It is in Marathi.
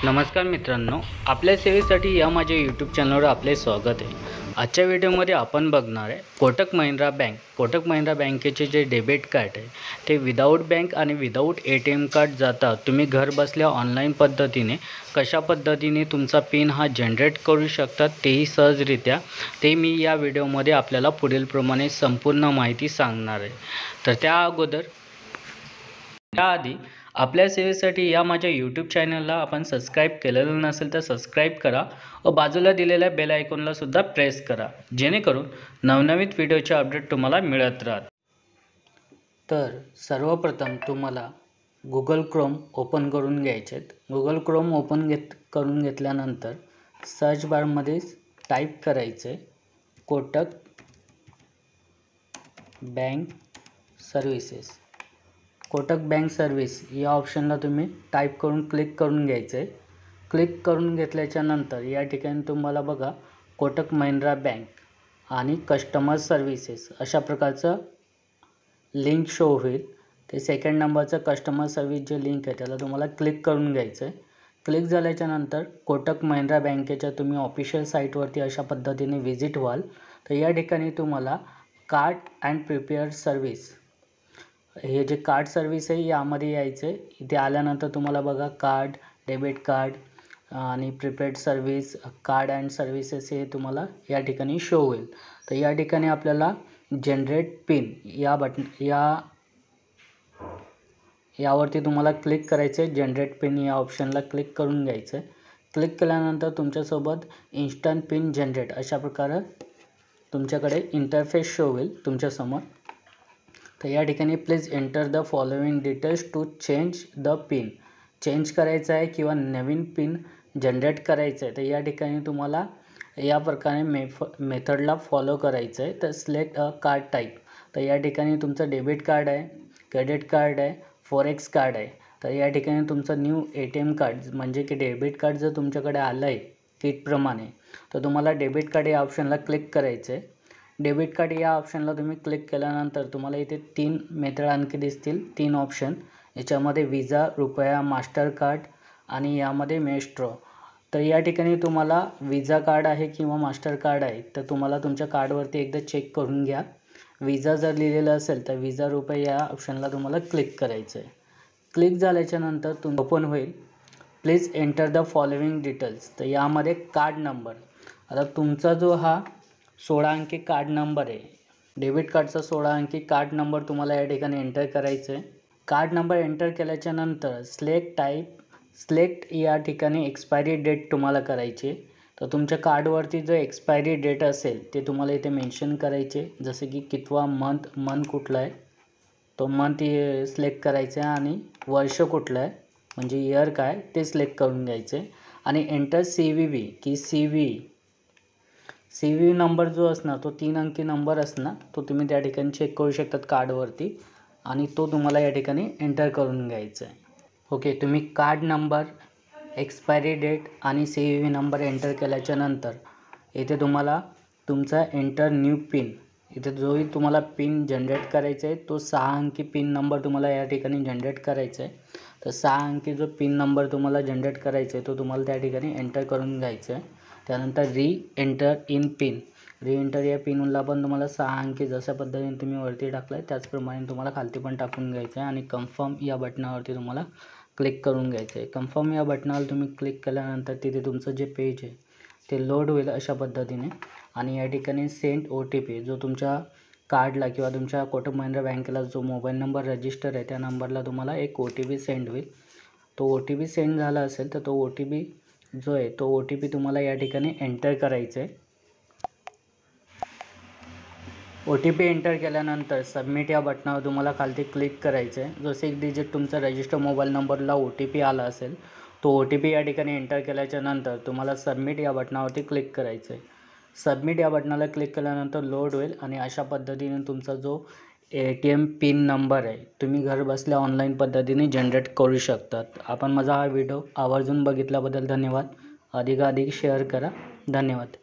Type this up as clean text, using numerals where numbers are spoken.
नमस्कार मित्रांनो, आपल्या सेवेसाठी या माझ्या यूट्यूब चॅनलवर आपले स्वागत आहे। आजच्या व्हिडिओमध्ये आपण बघणार आहे कोटक महिंद्रा बँकेचे जे डेबिट कार्ड आहे ते विदाऊट बँक आणि विदाऊट ATM कार्ड जाता तुम्ही घर बसल्या ऑनलाईन पद्धतीने कशा पद्धतीने तुमचा पिन हा जनरेट करू शकतात तेही सहजरित्या ते मी या व्हिडिओमध्ये आपल्याला पुढील प्रमाणे संपूर्ण माहिती सांगणार आहे। तर त्याआधी आपल्या सेवेसाठी या माझ्या यूट्यूब चॅनलला आपण सबस्क्राईब केलेलं नसेल तर सबस्क्राईब करा व बाजूला दिलेल्या बेल आयकॉनला सुद्धा प्रेस करा, जेणेकरून नवनवीन व्हिडिओचे अपडेट तुम्हाला मिळत राहतात। तर सर्वप्रथम तुम्हाला गुगल क्रोम ओपन करून घ्यायचे आहेत। गुगल क्रोम करून घेतल्यानंतर सर्च बारमध्ये टाईप करायचे Kotak bank services. Kotak bank service या ऑप्शनला तुम्ही टाईप करून क्लिक करून घ्यायचं आहे। क्लिक करून घेतल्याच्या नंतर या ठिकाणी तुम्हाला बघा कोटक महिंद्रा बँक आणि कस्टमर सर्व्हिसेस अशा प्रकारचं लिंक शो होईल। ते सेकंड नंबरचं कस्टमर सर्व्हिस जे लिंक आहे त्याला तुम्हाला क्लिक करून घ्यायचं आहे। क्लिक झाल्याच्या नंतर कोटक महिंद्रा बँकेच्या तुम्ही ऑफिशियल साईटवरती अशा पद्धतीने व्हिजिट व्हाल। तर या ठिकाणी तुम्हाला कार्ड अँड प्रिपेअर्ड सर्व्हिस हे जे कार्ड सर्व्हिस आहे यामध्ये यायचं आहे। इथे आल्यानंतर तुम्हाला बघा कार्ड, डेबिट कार्ड आणि prepaid service, card and services हे तुम्हाला या ठिकाणी शो होईल। तर या ठिकाणी आपल्याला जनरेट पिन यावरती तुम्हाला क्लिक करायचं आहे। जनरेट पिन या ऑप्शनला क्लिक करून घ्यायचं आहे। क्लिक केल्यानंतर तुमच्यासोबत इन्स्टंट पिन जनरेट अशा प्रकारे तुमच्याकडे इंटरफेस शो होईल तुमच्यासमोर। तर या ठिकाणी please enter the following details to change the pin, change करायचं आहे किंवा नवीन पिन जनरेट करायचं आहे। तर या ठिकाणी तुम्हाला या प्रकारे मेथडला फॉलो करायचं आहे। तर सिलेक्ट अ कार्ड टाईप, तर या ठिकाणी तुमचं डेबिट कार्ड आहे, क्रेडिट कार्ड आहे, फॉरेक्स कार्ड आहे। तर या ठिकाणी तुमचं न्यू ATM कार्ड म्हणजे की डेबिट कार्ड जर तुमच्याकडे आलं आहे किटप्रमाणे तर तुम्हाला डेबिट कार्ड या ऑप्शनला क्लिक करायचं आहे। डेबिट कार्ड या ऑप्शनला तुम्ही क्लिक केल्यानंतर तुम्हाला इथे 3 मेथड आणखी दिसतील, 3 ऑप्शन। याच्यामध्ये विजा, रुपया, मास्टर कार्ड आणि यामध्ये मेस्ट्रो। तर या ठिकाणी तुम्हाला विजा कार्ड आहे किंवा मास्टर कार्ड आहे तर तुम्हाला तुमच्या कार्डवरती एकदा चेक करून घ्या। विजा जर लिहिलेलं असेल तर विजा, रुपये या ऑप्शनला तुम्हाला क्लिक करायचं आहे। क्लिक झाल्याच्या नंतर ओपन होईल। Please enter the following details, तर यामध्ये कार्ड नंबर, आता तुमचा जो हा 16 अंकी कार्ड नंबर आहे, डेबिट कार्डचा 16 अंकी कार्ड नंबर तुम्हाला या ठिकाणी एंटर करायचं आहे। कार्ड नंबर एंटर केल्याच्या नंतर सिलेक्ट या ठिकाणी एक्सपायरी डेट तुम्हाला करायची आहे। तर तुमच्या कार्डवरती जो एक्सपायरी डेट असेल ते तुम्हाला इथे मेन्शन करायचे, जसे की कितवा मंथ कुठला आहे तो मंथ सिलेक्ट करायचा आहे आणि वर्ष कुठलं आहे म्हणजे इयर काय ते सिलेक्ट करून घ्यायचे आणि एंटर CVV की CVV नंबर जो असणार तो 3 अंकी नंबर असणार, तो तुम्ही त्या ठिकाणी चेक करू शकतात कार्डवरती आणि तो तुम्हाला या ठिकाणी एंटर करून घ्यायचा आहे। ओके, तुम्ही कार्ड नंबर, एक्सपायरी डेट आणि CVV नंबर एंटर केल्याच्या नंतर इथे तुम्हाला तुमचा एंटर न्यू पिन, इथे जोही तुम्हाला पिन जनरेट करायचा आहे तो 6 अंकी पिन नंबर तुम्हाला या ठिकाणी जनरेट करायचा आहे। तर 6 अंकी जो पिन नंबर तुम्हाला जनरेट करायचा आहे तो तुम्हाला त्या ठिकाणी एंटर करून घ्यायचा आहे। त्यानंतर री-एंटर या पिनला पण तुम्हाला 6 अंकी जशा पद्धतीने तुम्ही वरती टाकलं आहे त्याचप्रमाणे तुम्हाला खालती पण टाकून घ्यायचं आहे आणि कन्फर्म या बटनावरती तुम्हाला क्लिक करून घ्यायचं आहे। कन्फर्म या बटनावर तुम्ही क्लिक केल्यानंतर तिथे तुमचं जे पेज आहे ते लोड होईल अशा पद्धतीने आणि या ठिकाणी सेंड OTP जो तुमच्या कार्डला किंवा तुमच्या कोटक महिंद्रा बँकेला जो मोबाईल नंबर रजिस्टर आहे त्या नंबरला तुम्हाला एक OTP सेंड होईल। तो OTP सेंड झाला असेल तर तो OTP जो आहे तो OTP तुम्हाला या ठिकाणी एंटर करायचा आहे। OTP एंटर केल्यानंतर सबमिट या बटनावर तुम्हाला खालती क्लिक करायचं आहे। जो 6 डिजिट तुमचा रजिस्टर मोबाईल नंबरला OTP आला असेल तो OTP या ठिकाणी एंटर केल्याच्या नंतर तुम्हाला सबमिट या बटनावरती क्लिक करायचं आहे। सबमिट या बटनाला क्लिक केल्यानंतर लोड होईल आणि अशा पद्धतीने तुमचा जो ATM पिन नंबर आहे तुम्ही घर बसल्या ऑनलाईन पद्धतीने जनरेट करू शकतात। आपण माझा हा व्हिडिओ आवर्जून बघितल्याबद्दल धन्यवाद। अधिकाधिक शेअर करा, धन्यवाद।